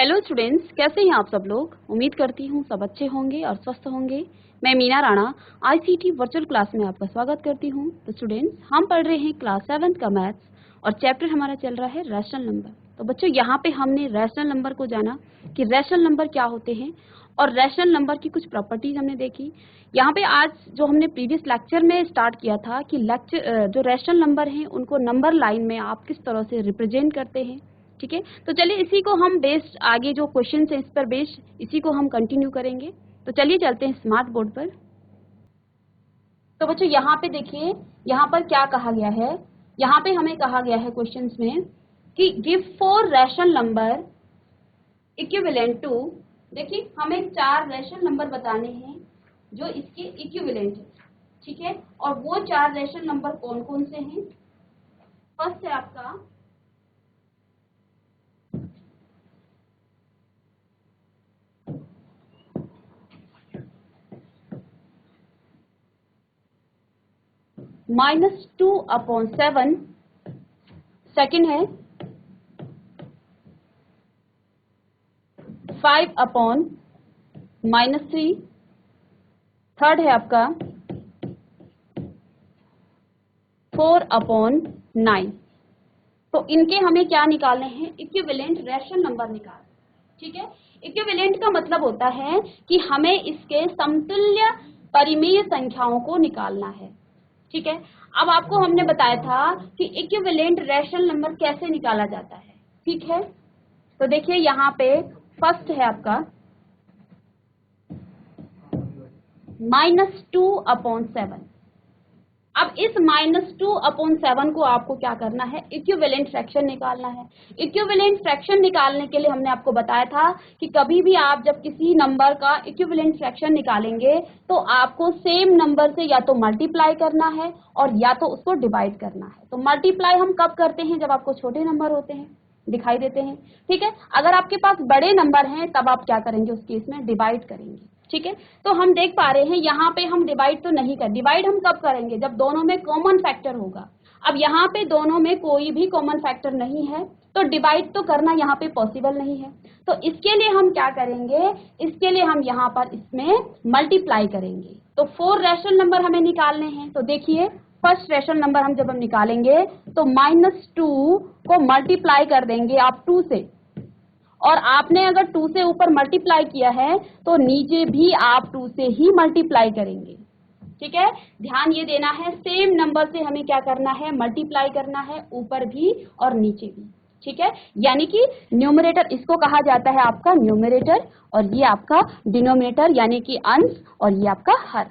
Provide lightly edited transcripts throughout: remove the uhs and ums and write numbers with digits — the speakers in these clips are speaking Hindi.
हेलो स्टूडेंट्स, कैसे हैं आप सब लोग। उम्मीद करती हूँ सब अच्छे होंगे और स्वस्थ होंगे। मैं Meena Rana ICT virtual class में आपका स्वागत करती हूँ। तो स्टूडेंट्स, हम पढ़ रहे हैं क्लास 7 का मैथ्स और चैप्टर हमारा चल रहा है रैशनल नंबर। तो बच्चों, यहाँ पे हमने रैशनल नंबर को जाना कि रैशनल नंबर क्या होते हैं और रैशनल नंबर की कुछ प्रॉपर्टीज हमने देखी। यहाँ पे आज जो हमने प्रीवियस लेक्चर में स्टार्ट किया था कि जो रैशनल नंबर हैं उनको नंबर लाइन में आप किस तरह से रिप्रेजेंट करते हैं। ठीक है, तो चलिए इसी को हम बेस्ड आगे जो क्वेश्चन है इस पर बेस्ड इसी को हम कंटिन्यू करेंगे। तो चलिए चलते हैं स्मार्ट बोर्ड पर। तो बच्चों, यहाँ पे देखिए, यहाँ पर क्या कहा गया है। यहाँ पे हमें कहा गया है क्वेश्चंस में कि give 4 rational number equivalent to. देखिए, हमें 4 रैशनल नंबर बताने हैं जो इसके इक्विवेलेंट है। ठीक है, और वो 4 रैशनल नंबर कौन कौन से हैं। फर्स्ट है आपका -2/7, सेकंड है 5/-3, थर्ड है आपका 4/9। तो इनके हमें क्या निकालने हैं, इक्विवेलेंट रैशनल नंबर निकाल। ठीक है, इक्विवेलेंट का मतलब होता है कि हमें इसके समतुल्य परिमेय संख्याओं को निकालना है। ठीक है, अब आपको हमने बताया था कि इक्विवेलेंट रैशनल नंबर कैसे निकाला जाता है। ठीक है, तो देखिए यहाँ पे फर्स्ट है आपका -2/7। अब इस -2/7 को आपको क्या करना है, इक्विवेलेंट फ्रैक्शन निकालना है। इक्विवेलेंट फ्रैक्शन निकालने के लिए हमने आपको बताया था कि कभी भी आप जब किसी नंबर का इक्विवेलेंट फ्रैक्शन निकालेंगे तो आपको सेम नंबर से या तो मल्टीप्लाई करना है और या तो उसको डिवाइड करना है। तो मल्टीप्लाई हम कब करते हैं, जब आपको छोटे नंबर होते हैं, दिखाई देते हैं। ठीक है, अगर आपके पास बड़े नंबर हैं तब आप क्या करेंगे, उस केस में डिवाइड करेंगे। ठीक है, तो हम देख पा रहे हैं यहाँ पे हम डिवाइड तो नहीं कर, डिवाइड हम कब करेंगे, जब दोनों में कॉमन फैक्टर होगा। अब यहाँ पे दोनों में कोई भी कॉमन फैक्टर नहीं है तो डिवाइड तो करना यहाँ पे पॉसिबल नहीं है। तो इसके लिए हम क्या करेंगे, इसके लिए हम यहाँ पर इसमें मल्टीप्लाई करेंगे। तो 4 रैशनल नंबर हमें निकालने हैं। तो देखिए, फर्स्ट रैशनल नंबर हम जब हम निकालेंगे तो -2 को मल्टीप्लाई कर देंगे आप 2 से, और आपने अगर 2 से ऊपर मल्टीप्लाई किया है तो नीचे भी आप 2 से ही मल्टीप्लाई करेंगे। ठीक है, ध्यान ये देना है, सेम नंबर से हमें क्या करना है, मल्टीप्लाई करना है, ऊपर भी और नीचे भी। ठीक है, यानी कि न्यूमरेटर इसको कहा जाता है आपका न्यूमरेटर और ये आपका डिनोमिनेटर यानी कि अंश और ये आपका हर।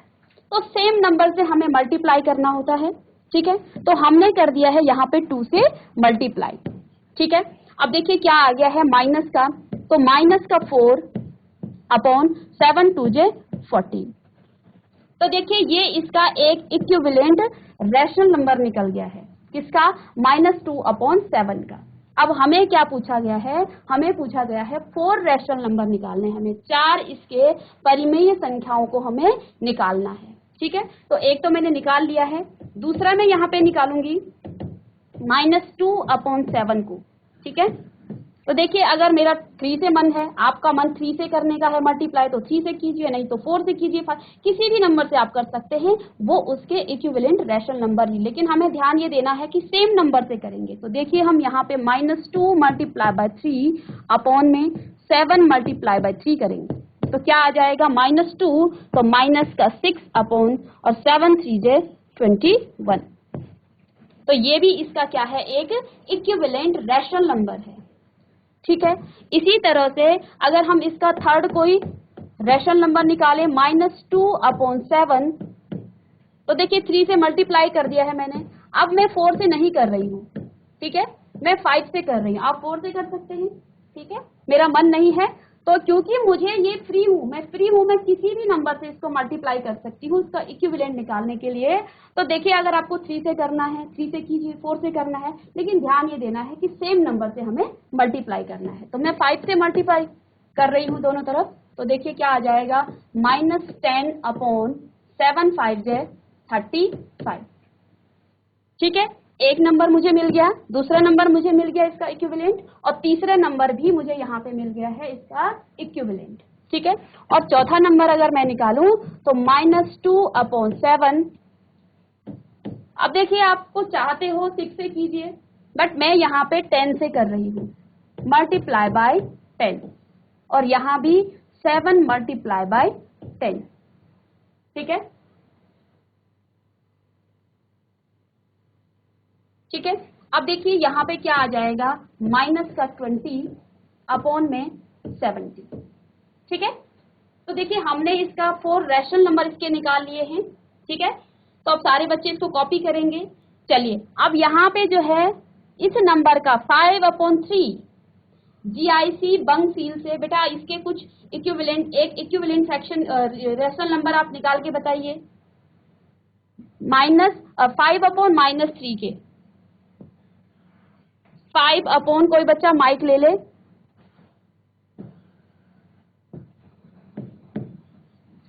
तो सेम नंबर से हमें मल्टीप्लाई करना होता है। ठीक है, तो हमने कर दिया है यहाँ पे 2 से मल्टीप्लाई। ठीक है, अब देखिए क्या आ गया है माइनस का, तो माइनस का 4/7 2 × 14। तो देखिए ये इसका एक इक्विवेलेंट रैशनल नंबर निकल गया है, किसका, -2/7 का। अब हमें क्या पूछा गया है, हमें पूछा गया है 4 रैशनल नंबर निकालने, हमें 4 इसके परिमेय संख्याओं को हमें निकालना है। ठीक है, तो एक तो मैंने निकाल लिया है, दूसरा मैं यहाँ पे निकालूंगी -2/7 को। ठीक है, तो देखिए अगर मेरा 3 से मन है, आपका मन 3 से करने का है मल्टीप्लाई, तो 3 से कीजिए, नहीं तो 4 से कीजिए, किसी भी नंबर से आप कर सकते हैं, वो उसके इक्विवेलेंट रैशनल नंबर ही। लेकिन हमें ध्यान ये देना है कि सेम नंबर से करेंगे। तो देखिए हम यहाँ पे -2 × 3 7 × 3 करेंगे तो क्या आ जाएगा, -2 तो माइनस का 6 और 7 3 × 21। तो ये भी इसका क्या है, एक इक्विवेलेंट रैशनल नंबर है। ठीक है, इसी तरह से अगर हम इसका थर्ड कोई रैशनल नंबर निकालें -2/7, तो देखिए 3 से मल्टीप्लाई कर दिया है मैंने। अब मैं 4 से नहीं कर रही हूँ, ठीक है, मैं 5 से कर रही हूँ, आप 4 से कर सकते हैं। ठीक है, मेरा मन नहीं है तो क्योंकि मुझे ये फ्री हूँ, मैं किसी भी नंबर से इसको मल्टीप्लाई कर सकती हूँ इसका इक्विवेलेंट निकालने के लिए। तो देखिए अगर आपको 3 से करना है 3 से कीजिए, 4 से करना है, लेकिन ध्यान ये देना है कि सेम नंबर से हमें मल्टीप्लाई करना है। तो मैं 5 से मल्टीप्लाई कर रही हूँ दोनों तरफ, तो देखिए क्या आ जाएगा, -10/7 5 × 35। ठीक है, एक नंबर मुझे मिल गया, दूसरा नंबर मुझे मिल गया इसका इक्विवेलेंट, और तीसरा नंबर भी मुझे यहाँ पे मिल गया है इसका इक्विवेलेंट, ठीक है। और चौथा नंबर अगर मैं निकालूं तो -2/7। अब देखिए आपको चाहते हो 6 से कीजिए, बट मैं यहाँ पे 10 से कर रही हूँ, मल्टीप्लाई बाय 10, और यहाँ भी 7 मल्टीप्लाई बाय 10, ठीक है, ठीक है। अब देखिए यहाँ पे क्या आ जाएगा, माइनस का 20 अपॉन में 70, ठीक है। तो देखिए हमने इसका 4 रैशनल नंबर इसके निकाल लिए हैं, ठीक है। तो अब सारे बच्चे इसको कॉपी करेंगे। चलिए अब यहाँ पे जो है इस नंबर का 5/3 जीआईसी बंग सील से बेटा इसके कुछ इक्विवेलेंट, एक इक्विवेलेंट फ्रैक्शन रैशनल नंबर आप निकाल के बताइए। -5/-3 के 5 अपॉन, कोई बच्चा माइक ले ले,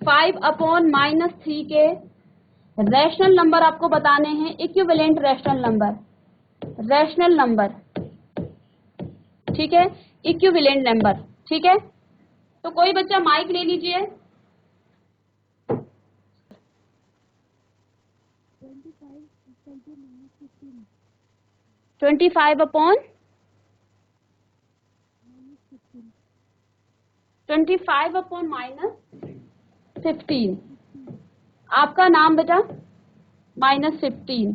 5/-3 के रैशनल नंबर आपको बताने हैं, इक्विवेलेंट रैशनल नंबर, ठीक है, इक्विवेलेंट नंबर, ठीक है। तो कोई बच्चा माइक ले लीजिए। 25/-15, आपका नाम बेटा -15।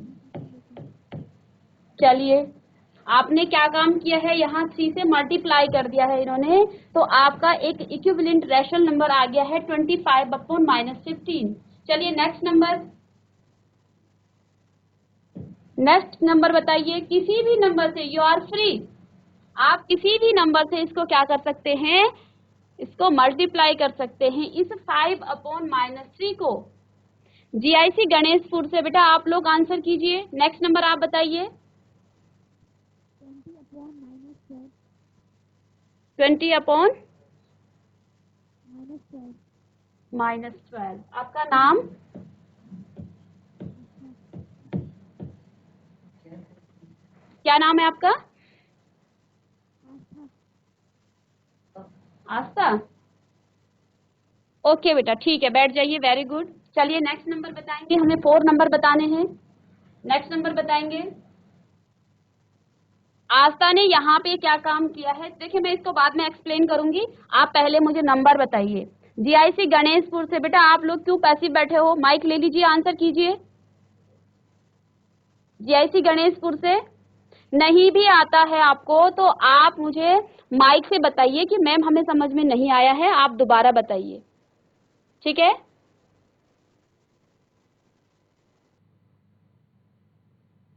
चलिए आपने क्या काम किया है, यहाँ 3 से मल्टीप्लाई कर दिया है इन्होंने, तो आपका एक इक्विवेलेंट रैशनल नंबर आ गया है 25/-15। चलिए नेक्स्ट नंबर बताइए, किसी भी नंबर से, यू आर फ्री, आप किसी भी नंबर से इसको क्या कर सकते हैं, इसको मल्टीप्लाई कर सकते हैं, इस 5/-3 को। जीआईसी गणेशपुर से बेटा आप लोग आंसर कीजिए। नेक्स्ट नंबर आप बताइए। 20/-12। आपका नाम? क्या नाम है आपका? आस्था। ओके बेटा ठीक है, बैठ जाइए, वेरी गुड। चलिए नेक्स्ट नंबर बताएंगे, हमें 4 नंबर बताने हैं। नेक्स्ट नंबर बताएंगे। आस्था ने यहाँ पे क्या काम किया है, देखिए मैं इसको बाद में एक्सप्लेन करूंगी, आप पहले मुझे नंबर बताइए। जीआईसी गणेशपुर से बेटा आप लोग क्यों पैसिव बैठे हो, माइक ले लीजिए, आंसर कीजिए। जीआईसी गणेशपुर से नहीं भी आता है आपको तो आप मुझे माइक से बताइए कि मैम हमें समझ में नहीं आया है, आप दोबारा बताइए, ठीक है।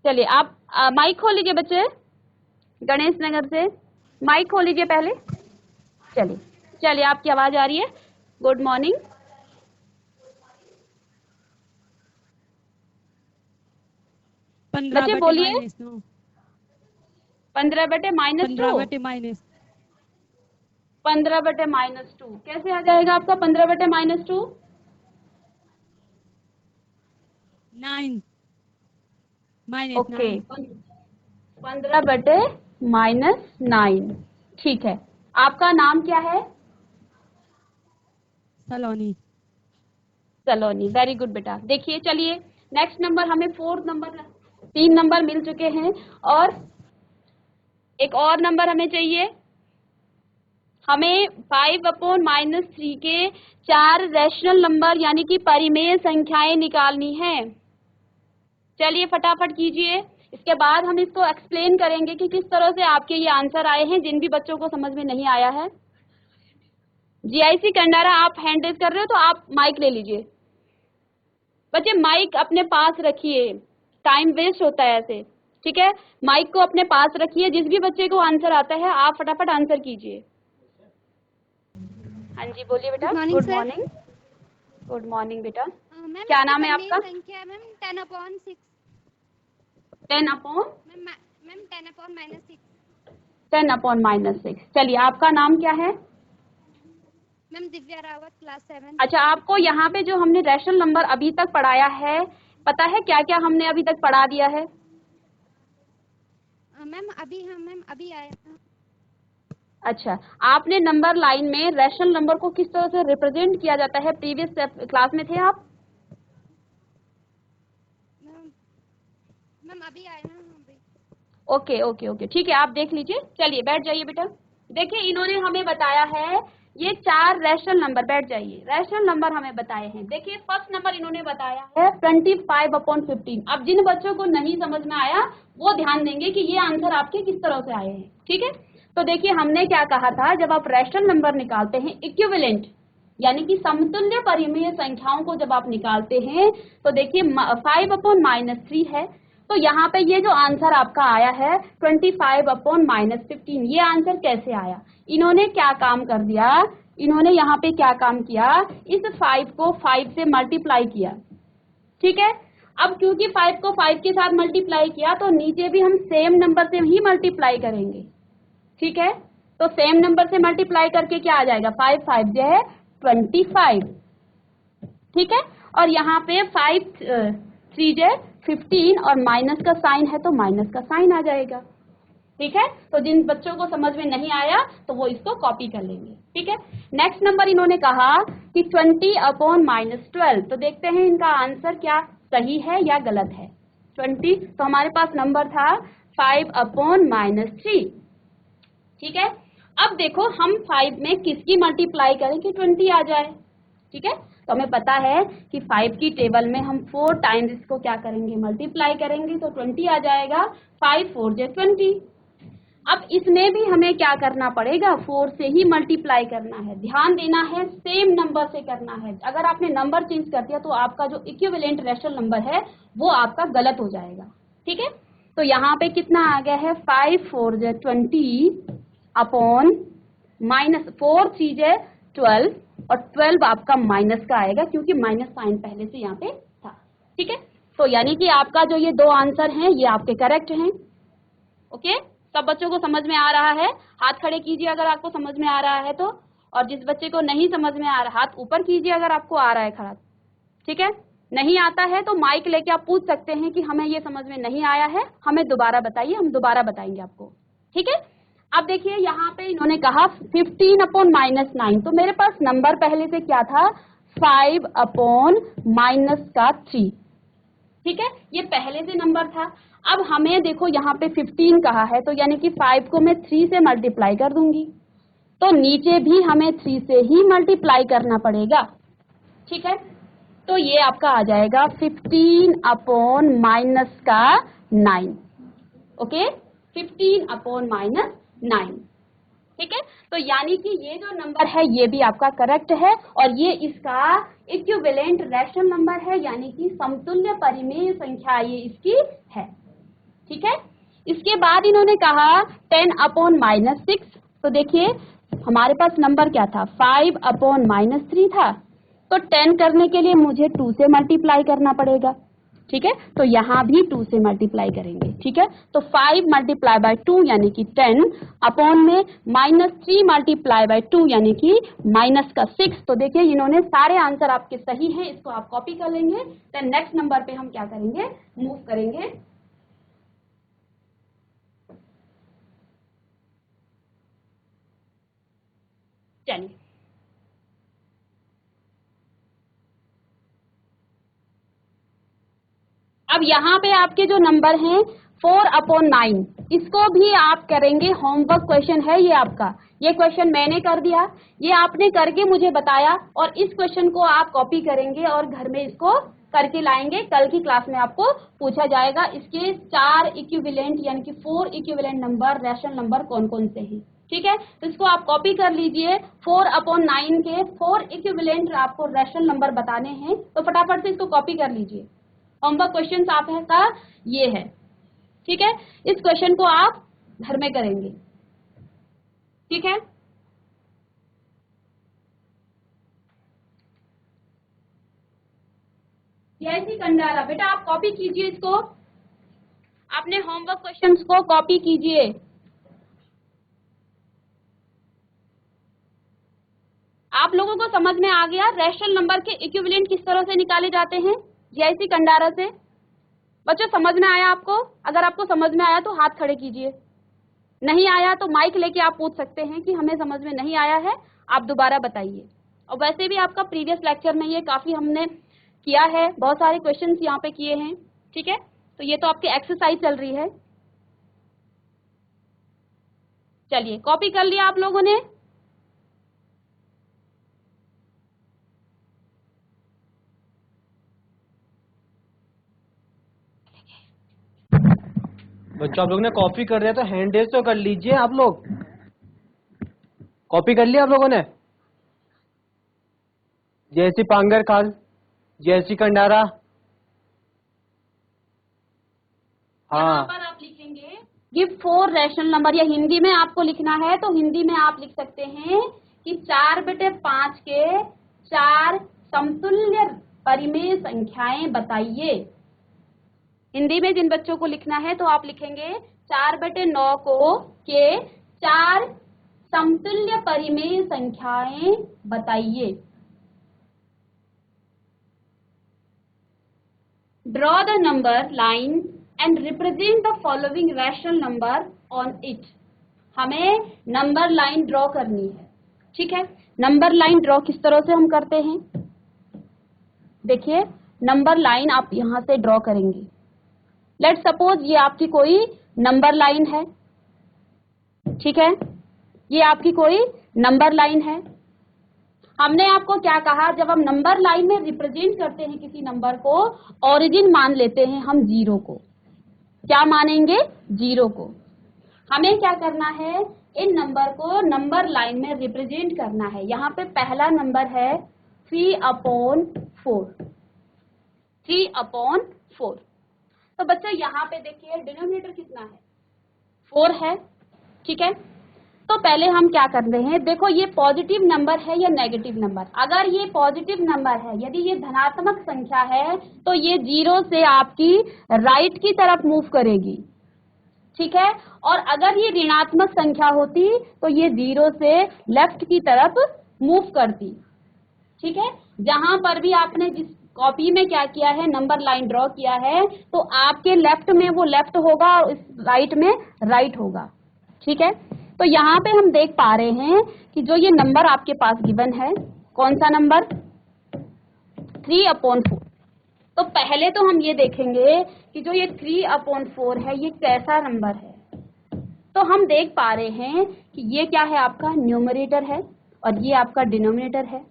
चलिए आप माइक खोल लीजिए बच्चे, गणेश नगर से माइक खोल लीजिए पहले। चलिए आपकी आवाज आ रही है। Good morning. बच्चे बोलिए। 15/-2। 15/-2 कैसे आ जाएगा आपका 15/-2? 9 ओके 15/-9, ठीक है। आपका नाम क्या है? सलोनी। वेरी गुड बेटा। देखिए चलिए नेक्स्ट नंबर, हमें 4 नंबर, 3 नंबर मिल चुके हैं और एक और नंबर हमें चाहिए। हमें 5/-3 के 4 रैशनल नंबर यानी कि परिमेय संख्याएं निकालनी है। चलिए फटाफट कीजिए, इसके बाद हम इसको एक्सप्लेन करेंगे कि किस तरह से आपके ये आंसर आए हैं, जिन भी बच्चों को समझ में नहीं आया है। जीआईसी कंडारा आप हैंड रेज कर रहे हो तो आप माइक ले लीजिए। बच्चे माइक अपने पास रखिए, टाइम वेस्ट होता है ऐसे, ठीक है। माइक को अपने पास रखिए, जिस भी बच्चे को आंसर आता है आप फटाफट आंसर कीजिए। हाँ जी बोलिए बेटा। Good morning. गुड मॉर्निंग बेटा। क्या नाम है आपका? संख्या मैम 10/6। 10/-6। चलिए आपका नाम क्या है? Ma'am Divya Rawat, class 7। अच्छा, आपको यहाँ पे जो हमने रैशनल नंबर अभी तक पढ़ाया है, पता है क्या क्या हमने अभी तक पढ़ा दिया है? मैम अभी हम मैम अभी आए हैं। अच्छा, आपने नंबर लाइन में रैशनल नंबर को किस तरह से रिप्रेजेंट किया जाता है प्रीवियस क्लास में थे आप? मैम मैम अभी आए हैं हम अभी। ओके ओके ओके, ठीक है, आप देख लीजिए। चलिए बैठ जाइए बेटा। देखिए इन्होंने हमें बताया है ये 4 रैशनल नंबर, बैठ जाइए। रैशनल नंबर हमें बताए हैं। देखिए फर्स्ट नंबर इन्होंने बताया है 25/15। अब जिन बच्चों को नहीं समझ में आया वो ध्यान देंगे कि ये आंसर आपके किस तरह से आए हैं, ठीक है। तो देखिए हमने क्या कहा था, जब आप रैशनल नंबर निकालते हैं इक्विवेलेंट यानी कि समतुल्य परिमेय संख्याओं को जब आप निकालते हैं तो देखिए 5/-3 है, तो यहाँ पे ये जो आंसर आपका आया है 25/-15, ये आंसर कैसे आया? इन्होंने क्या काम कर दिया, इन्होंने यहाँ पे क्या काम किया, इस 5 को 5 से मल्टीप्लाई किया, ठीक है। अब क्योंकि 5 को 5 के साथ मल्टीप्लाई किया तो नीचे भी हम सेम नंबर से ही मल्टीप्लाई करेंगे, ठीक है। तो सेम नंबर से मल्टीप्लाई करके क्या आ जाएगा, 5 5 जो है 25, ठीक है। और यहाँ पे 5 3 जो 15 और माइनस का साइन है तो माइनस का साइन आ जाएगा, ठीक है। तो जिन बच्चों को समझ में नहीं आया तो वो इसको कॉपी कर लेंगे, ठीक है। नेक्स्ट नंबर इन्होंने कहा कि 20/-12, तो देखते हैं इनका आंसर क्या सही है या गलत है। 20, तो हमारे पास नंबर था 5/-3, ठीक है। अब देखो हम 5 में किसकी मल्टीप्लाई करें कि 20 आ जाए, ठीक है। तो हमें पता है कि 5 की टेबल में हम 4 टाइम्स इसको क्या करेंगे, मल्टीप्लाई करेंगे, तो 20 आ जाएगा। 5 4 जो 20। अब इसमें भी हमें क्या करना पड़ेगा, 4 से ही मल्टीप्लाई करना है। ध्यान देना है सेम नंबर से करना है। अगर आपने नंबर चेंज कर दिया तो आपका जो इक्विवेलेंट रैशनल नंबर है वो आपका गलत हो जाएगा, ठीक है। तो यहाँ पे कितना आ गया है, 5 4 जो 20 अपॉन माइनस 4 3 जो 12, और 12 आपका माइनस का आएगा क्योंकि माइनस साइन पहले से यहाँ पे था, ठीक है। तो यानी कि आपका जो ये 2 आंसर हैं ये आपके करेक्ट हैं, ओके। सब बच्चों को समझ में आ रहा है? हाथ खड़े कीजिए अगर आपको समझ में आ रहा है तो, और जिस बच्चे को नहीं समझ में आ रहा हाथ ऊपर कीजिए अगर आपको आ रहा है खड़ा, ठीक है। नहीं आता है तो माइक लेके आप पूछ सकते हैं कि हमें ये समझ में नहीं आया है, हमें दोबारा बताइए, हम दोबारा बताएंगे आपको, ठीक है। अब देखिए यहाँ पे इन्होंने कहा 15/-9, तो मेरे पास नंबर पहले से क्या था, 5/-3, ठीक है, ये पहले से नंबर था। अब हमें देखो यहाँ पे 15 कहा है तो यानी कि 5 को मैं 3 से मल्टीप्लाई कर दूंगी, तो नीचे भी हमें 3 से ही मल्टीप्लाई करना पड़ेगा, ठीक है। तो ये आपका आ जाएगा 15/-9, ओके, 15/-9, ठीक है। तो यानी कि ये जो नंबर है ये भी आपका करेक्ट है और ये इसका इक्विवेलेंट रैशनल नंबर है, यानी कि समतुल्य परिमेय संख्या ये इसकी है, ठीक है। इसके बाद इन्होंने कहा 10/-6, तो देखिए हमारे पास नंबर क्या था, 5/-3 था, तो 10 करने के लिए मुझे 2 से मल्टीप्लाई करना पड़ेगा, ठीक है। तो यहाँ भी 2 से मल्टीप्लाई करेंगे, ठीक है। तो 5 × 2 यानी कि 10 अपॉन में -3 × 2 यानी कि -6। तो देखिए इन्होंने सारे आंसर आपके सही हैं, इसको आप कॉपी कर लेंगे। देन नेक्स्ट नंबर पे हम क्या करेंगे, मूव करेंगे। चलिए अब यहाँ पे आपके जो नंबर हैं 4/9, इसको भी आप करेंगे। होमवर्क क्वेश्चन है ये आपका, ये क्वेश्चन मैंने कर दिया, ये आपने करके मुझे बताया, और इस क्वेश्चन को आप कॉपी करेंगे और घर में इसको करके लाएंगे। कल की क्लास में आपको पूछा जाएगा इसके 4 इक्विवेलेंट यानी कि 4 इक्विवेलेंट नंबर, रैशनल नंबर कौन कौन से हैं, ठीक है। तो इसको आप कॉपी कर लीजिए। 4/9 के 4 इक्विवेलेंट आपको रैशनल नंबर बताने हैं, तो फटाफट से इसको कॉपी कर लीजिए। होमवर्क क्वेश्चन आपका ये है, ठीक है। इस क्वेश्चन को आप घर में करेंगे, ठीक है। जैसी कंडारा, बेटा आप कॉपी कीजिए इसको, आपने होमवर्क क्वेश्चंस को कॉपी कीजिए। आप लोगों को समझ में आ गया रैशनल नंबर के इक्विवेलेंट किस तरह से निकाले जाते हैं, जैसी कंडारा से? बच्चों समझ में आया आपको? अगर आपको समझ में आया तो हाथ खड़े कीजिए, नहीं आया तो माइक लेके आप पूछ सकते हैं कि हमें समझ में नहीं आया है, आप दोबारा बताइए। और वैसे भी आपका प्रीवियस लेक्चर में ये काफी हमने किया है, बहुत सारे क्वेश्चंस यहाँ पे किए हैं, ठीक है। तो ये तो आपकी एक्सरसाइज चल रही है। चलिए, कॉपी कर लिया आप लोगों ने? बच्चों आप लोग ने कॉपी कर रहे हैं तो हैंड रेज तो कर लीजिए। आप लोग कॉपी कर लिया आप लोगों ने? जैसी पांगर खाल, जैसी कंडारा। यहाँ पर आप लिखेंगे गिव 4 रैशनल नंबर, या हिंदी में आपको लिखना है तो हिंदी में आप लिख सकते हैं कि 4/5 के 4 समतुल्य परिमेय संख्याएं बताइए। हिंदी में जिन बच्चों को लिखना है तो आप लिखेंगे 4/9 के 4 समतुल्य परिमेय संख्याएं बताइए। Draw the number line and represent the following rational number on it. हमें नंबर लाइन ड्रॉ करनी है, ठीक है। नंबर लाइन ड्रॉ किस तरह से हम करते हैं? देखिए, नंबर लाइन आप यहां से ड्रॉ करेंगे। लेट सपोज ये आपकी कोई नंबर लाइन है, ठीक है, ये आपकी कोई नंबर लाइन है। हमने आपको क्या कहा, जब हम नंबर लाइन में रिप्रेजेंट करते हैं किसी नंबर को, ओरिजिन मान लेते हैं हम 0 को। क्या मानेंगे? 0 को। हमें क्या करना है, इन नंबर को नंबर लाइन में रिप्रेजेंट करना है। यहाँ पे पहला नंबर है 3/4, 3/4। तो बच्चों यहाँ पे देखिए डिनोमिनेटर कितना है, 4 है, ठीक है। तो पहले हम क्या कर रहे हैं, देखो ये पॉजिटिव नंबर है या नेगेटिव नंबर। अगर ये पॉजिटिव नंबर है, यदि ये धनात्मक संख्या है, तो ये 0 से आपकी राइट की तरफ मूव करेगी, ठीक है। और अगर ये ऋणात्मक संख्या होती तो ये 0 से लेफ्ट की तरफ मूव करती, ठीक है। जहां पर भी आपने जिस कॉपी में क्या किया है, नंबर लाइन ड्रॉ किया है, तो आपके लेफ्ट में वो लेफ्ट होगा और इस राइट में राइट होगा, ठीक है। तो यहाँ पे हम देख पा रहे हैं कि जो ये नंबर आपके पास गिवन है, कौन सा नंबर, 3/4। तो पहले तो हम ये देखेंगे कि जो ये 3/4 है ये कैसा नंबर है। तो हम देख पा रहे हैं कि ये क्या है, आपका न्यूमरेटर है और ये आपका डिनोमिनेटर है,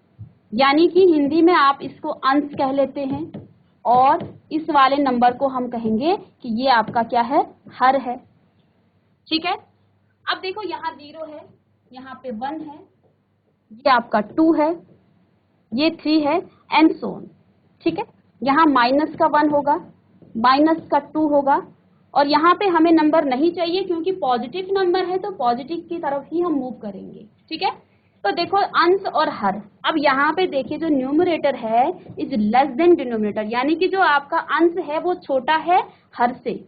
यानी कि हिंदी में आप इसको अंश कह लेते हैं और इस वाले नंबर को हम कहेंगे कि ये आपका क्या है, हर है, ठीक है। अब देखो यहाँ 0 है, यहाँ पे 1 है, ये आपका 2 है, ये 3 है एंड सो ऑन, ठीक है। यहाँ माइनस का 1 होगा, माइनस का 2 होगा और यहाँ पे हमें नंबर नहीं चाहिए क्योंकि पॉजिटिव नंबर है तो पॉजिटिव की तरफ ही हम मूव करेंगे, ठीक है। तो देखो अंश और हर। अब यहाँ पे देखिए जो न्यूमरेटर है इज लेस देन डिनोमिनेटर, यानी कि जो आपका अंश है वो छोटा है हर से।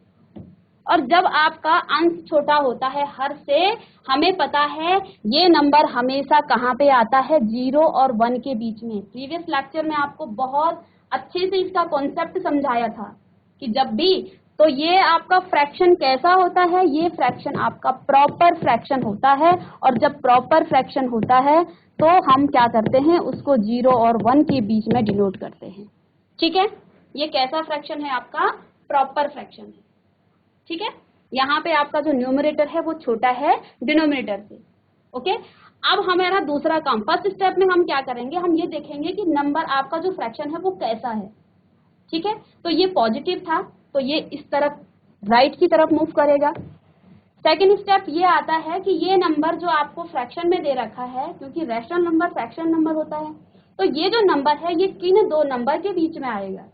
और जब आपका अंश छोटा होता है हर से, हमें पता है ये नंबर हमेशा कहाँ पे आता है, 0 और 1 के बीच में। प्रीवियस लेक्चर में आपको बहुत अच्छे से इसका कॉन्सेप्ट समझाया था कि जब भी, तो ये आपका फ्रैक्शन कैसा होता है, ये फ्रैक्शन आपका प्रॉपर फ्रैक्शन होता है। और जब प्रॉपर फ्रैक्शन होता है तो हम क्या करते हैं, उसको 0 और 1 के बीच में डिनोट करते हैं, ठीक है। ये कैसा फ्रैक्शन है, आपका प्रॉपर फ्रैक्शन है, ठीक है। यहाँ पे आपका जो न्यूमरेटर है वो छोटा है डिनोमिनेटर से, ओके। अब हमारा दूसरा काम, फर्स्ट स्टेप में हम क्या करेंगे, हम ये देखेंगे कि नंबर आपका जो फ्रैक्शन है वो कैसा है, ठीक है। तो ये पॉजिटिव था तो ये इस तरफ राइट की तरफ मूव करेगा। सेकेंड स्टेप ये आता है कि ये नंबर जो आपको फ्रैक्शन में दे रखा है, क्योंकि रैशनल नंबर फ्रैक्शन नंबर होता है, तो ये जो नंबर है ये किन दो नंबर के बीच में आएगा।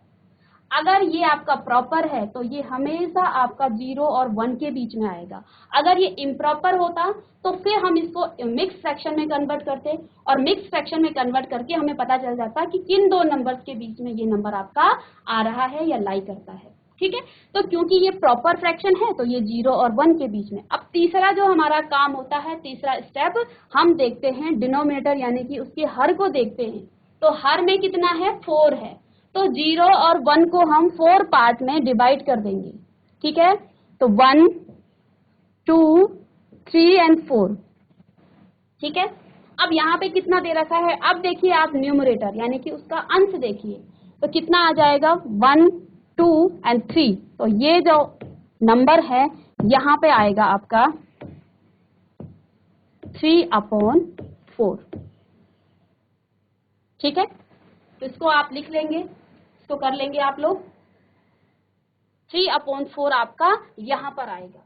अगर ये आपका प्रॉपर है तो ये हमेशा आपका 0 और 1 के बीच में आएगा। अगर ये इम्प्रॉपर होता तो फिर हम इसको मिक्स फ्रैक्शन में कन्वर्ट करते और मिक्स फ्रैक्शन में कन्वर्ट करके हमें पता चल जाता कि किन दो नंबर्स के बीच में ये नंबर आपका आ रहा है या लाई करता है, ठीक है। तो क्योंकि ये प्रॉपर फ्रैक्शन है तो ये 0 और 1 के बीच में। अब तीसरा जो हमारा काम होता है, तीसरा स्टेप, हम देखते हैं डिनोमिनेटर यानी कि उसके हर को देखते हैं। तो हर में कितना है, 4 है, तो 0 और 1 को हम 4 पार्ट में डिवाइड कर देंगे, ठीक है। तो 1, 2, 3 एंड 4, ठीक है। अब यहाँ पे कितना दे रखा है, अब देखिए आप न्यूमरेटर यानी कि उसका अंश देखिए, तो कितना आ जाएगा 1, 2 एंड 3। तो ये जो नंबर है यहाँ पे आएगा आपका 3/4, ठीक है। तो इसको आप लिख लेंगे, इसको कर लेंगे आप लोग, 3/4 आपका यहाँ पर आएगा,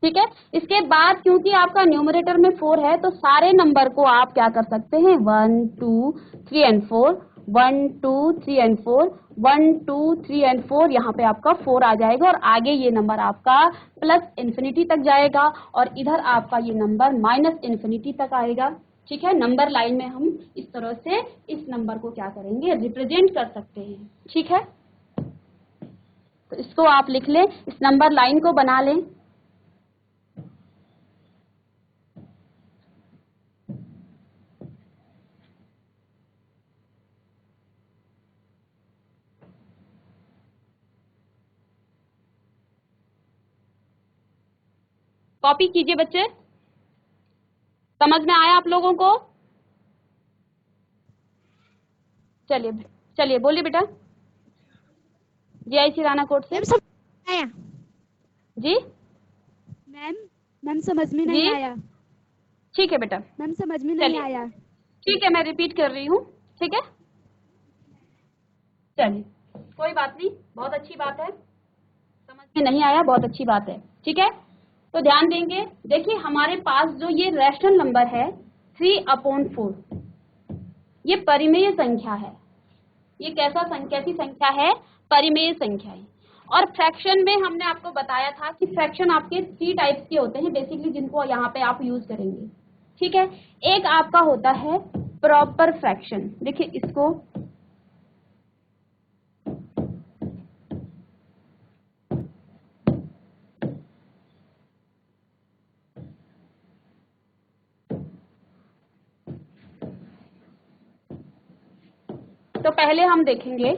ठीक है। इसके बाद क्योंकि आपका न्यूमरेटर में 4 है तो सारे नंबर को आप क्या कर सकते हैं 1, 2, 3 एंड 4, 1, 2, 3 एंड 4, 1, 2, 3 एंड 4, यहाँ पे आपका 4 आ जाएगा और आगे ये नंबर आपका +∞ तक जाएगा और इधर आपका ये नंबर -∞ तक आएगा, ठीक है। नंबर लाइन में हम इस तरह से इस नंबर को क्या करेंगे रिप्रेजेंट कर सकते हैं, ठीक है। तो इसको आप लिख लें, इस नंबर लाइन को बना लें। कॉपी कीजिए बच्चे, समझ में आया आप लोगों को? चलिए चलिए बोलिए बेटा। GIC राणा कोट से। मैम समझ आया? जी मैम समझ में नहीं जी? आया। ठीक है बेटा, मैम समझ में नहीं चलिए। आया। ठीक है, मैं रिपीट कर रही हूँ, ठीक है। चलिए कोई बात नहीं, बहुत अच्छी बात है, समझ में नहीं आया बहुत अच्छी बात है, ठीक है। तो ध्यान देंगे, देखिए हमारे पास जो ये रैशनल नंबर है 3/4, ये परिमेय संख्या है। ये कैसी संख्या है? परिमेय संख्या है। और फ्रैक्शन में हमने आपको बताया था कि फ्रैक्शन आपके 3 टाइप्स के होते हैं बेसिकली, जिनको यहाँ पे आप यूज करेंगे, ठीक है। एक आपका होता है प्रॉपर फ्रैक्शन, देखिए इसको तो पहले हम देखेंगे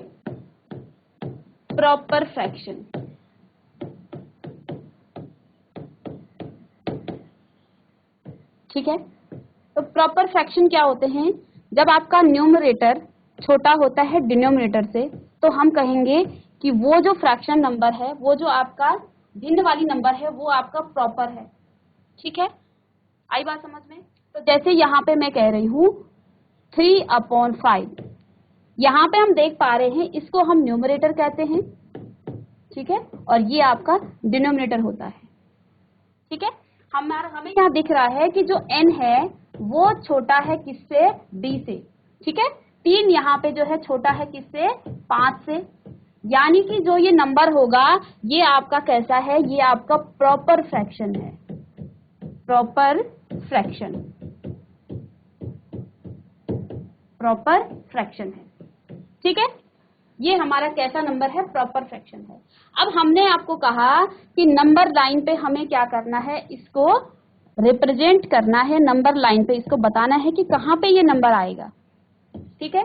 प्रॉपर फ्रैक्शन, ठीक है। तो प्रॉपर फ्रैक्शन क्या होते हैं? जब आपका न्यूमरेटर छोटा होता है डिनोमिनेटर से, तो हम कहेंगे कि वो जो फ्रैक्शन नंबर है, वो जो आपका भिन्न वाली नंबर है, वो आपका प्रॉपर है, ठीक है। आई बात समझ में? तो जैसे यहाँ पे मैं कह रही हूँ 3/5, यहाँ पे हम देख पा रहे हैं इसको हम न्यूमरेटर कहते हैं, ठीक है, और ये आपका डिनोमिनेटर होता है, ठीक है। हमें यहाँ दिख रहा है कि जो n है वो छोटा है किससे? d से, ठीक है। 3 यहाँ पे जो है छोटा है किससे? 5 से, यानी कि जो ये नंबर होगा ये आपका कैसा है? ये आपका प्रॉपर फ्रैक्शन है, प्रॉपर फ्रैक्शन, प्रॉपर फ्रैक्शन है, ठीक है। ये हमारा कैसा नंबर है? प्रॉपर फ्रैक्शन है। अब हमने आपको कहा कि नंबर लाइन पे हमें क्या करना है? इसको रिप्रेजेंट करना है, नंबर लाइन पे इसको बताना है कि कहाँ पे ये नंबर आएगा, ठीक है।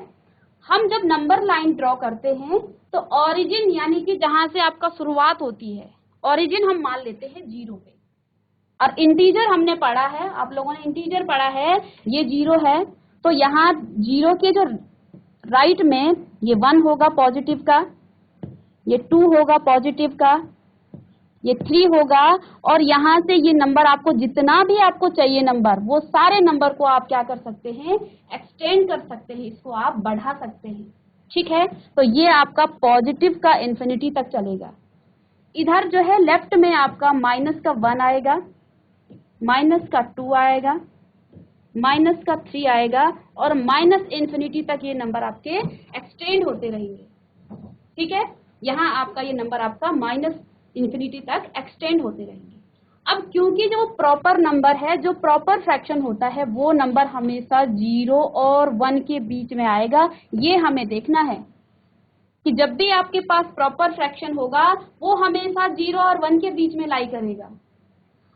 हम जब नंबर लाइन ड्रॉ करते हैं तो ओरिजिन यानी कि जहां से आपका शुरुआत होती है, ओरिजिन हम मान लेते हैं 0 पे, और इंटीजर हमने पढ़ा है, आप लोगों ने इंटीजर पढ़ा है, ये 0 है, तो यहाँ 0 के जो राइट में ये 1 होगा पॉजिटिव का, ये 2 होगा पॉजिटिव का, ये 3 होगा, और यहाँ से ये नंबर आपको जितना भी आपको चाहिए नंबर, वो सारे नंबर को आप क्या कर सकते हैं? एक्सटेंड कर सकते हैं, इसको आप बढ़ा सकते हैं, ठीक है। तो ये आपका पॉजिटिव का इन्फिनिटी तक चलेगा। इधर जो है लेफ्ट में आपका -1 आएगा, -2 आएगा, -3 आएगा, और -∞ तक ये नंबर आपके एक्सटेंड होते रहेंगे, ठीक है। यहाँ आपका ये नंबर आपका -∞ तक एक्सटेंड होते रहेंगे। अब क्योंकि जो प्रॉपर नंबर है, जो प्रॉपर फ्रैक्शन होता है, वो नंबर हमेशा 0 और 1 के बीच में आएगा। ये हमें देखना है कि जब भी आपके पास प्रॉपर फ्रैक्शन होगा वो हमेशा 0 और 1 के बीच में लाई करेगा।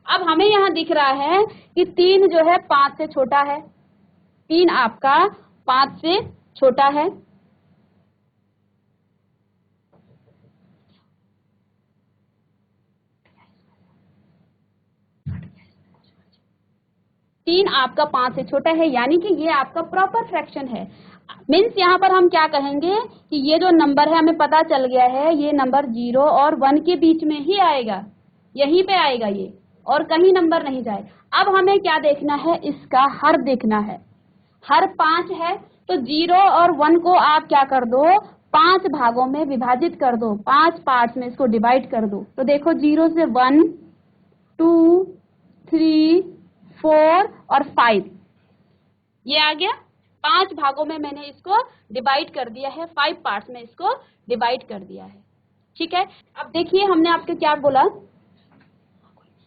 अब हमें यहाँ दिख रहा है कि 3 जो है 5 से छोटा है, 3 आपका 5 से छोटा है, 3 आपका 5 से छोटा है, यानी कि ये आपका प्रॉपर फ्रैक्शन है। मीन्स यहाँ पर हम क्या कहेंगे कि ये जो नंबर है हमें पता चल गया है ये नंबर 0 और 1 के बीच में ही आएगा, यहीं पे आएगा ये, और कहीं नंबर नहीं जाएगा। अब हमें क्या देखना है, इसका हर देखना है। हर 5 है तो 0 और 1 को आप क्या कर दो, 5 भागों में विभाजित कर दो, 5 पार्ट्स में इसको डिवाइड कर दो। तो देखो 0 से 1, 2, 3, 4 और 5 ये आ गया। 5 भागों में मैंने इसको डिवाइड कर दिया है, 5 पार्ट्स में इसको डिवाइड कर दिया है। ठीक है, अब देखिए हमने आपको क्या बोला,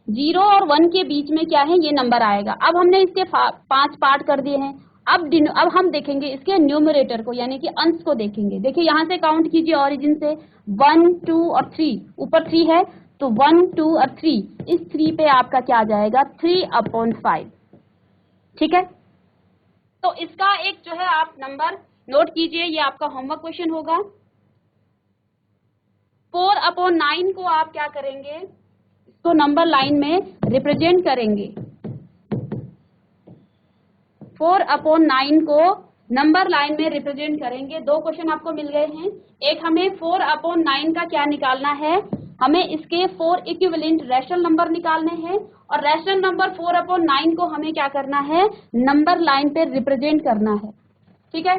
0 और 1 के बीच में क्या है, ये नंबर आएगा। अब हमने इसके 5 पार्ट कर दिए हैं। अब हम देखेंगे इसके न्यूमरेटर को, यानी कि अंश को देखेंगे। देखिए यहाँ से काउंट कीजिए ओरिजिन से, 1, 2 और 3, ऊपर 3 है तो 1, 2 और 3, इस 3 पे आपका क्या आ जाएगा, 3/5। ठीक है, तो इसका एक जो है आप नंबर नोट कीजिए, ये आपका होमवर्क क्वेश्चन होगा। 4/9 को आप क्या करेंगे, इसको नंबर लाइन में रिप्रेजेंट करेंगे। 4/9 को नंबर लाइन में रिप्रेजेंट करेंगे। 2 क्वेश्चन आपको मिल गए हैं। एक हमें 4/9 का क्या निकालना है, हमें इसके 4 इक्विवेलेंट रैशनल नंबर निकालने हैं, और रैशनल नंबर 4/9 को हमें क्या करना है, नंबर लाइन पे रिप्रेजेंट करना है। ठीक है,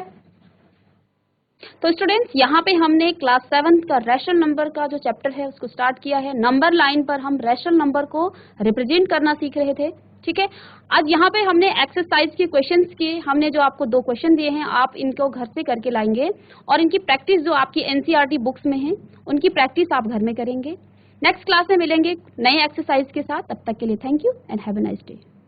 तो स्टूडेंट्स यहाँ पे हमने क्लास 7 का रैशनल नंबर का जो चैप्टर है उसको स्टार्ट किया है। नंबर लाइन पर हम रैशनल नंबर को रिप्रेजेंट करना सीख रहे थे। ठीक है, आज यहाँ पे हमने एक्सरसाइज के क्वेश्चंस के, हमने जो आपको 2 क्वेश्चन दिए हैं, आप इनको घर से करके लाएंगे, और इनकी प्रैक्टिस जो आपकी एनसीईआरटी बुक्स में है उनकी प्रैक्टिस आप घर में करेंगे। नेक्स्ट क्लास में मिलेंगे नए एक्सरसाइज के साथ, तब तक के लिए thank you and have a nice day.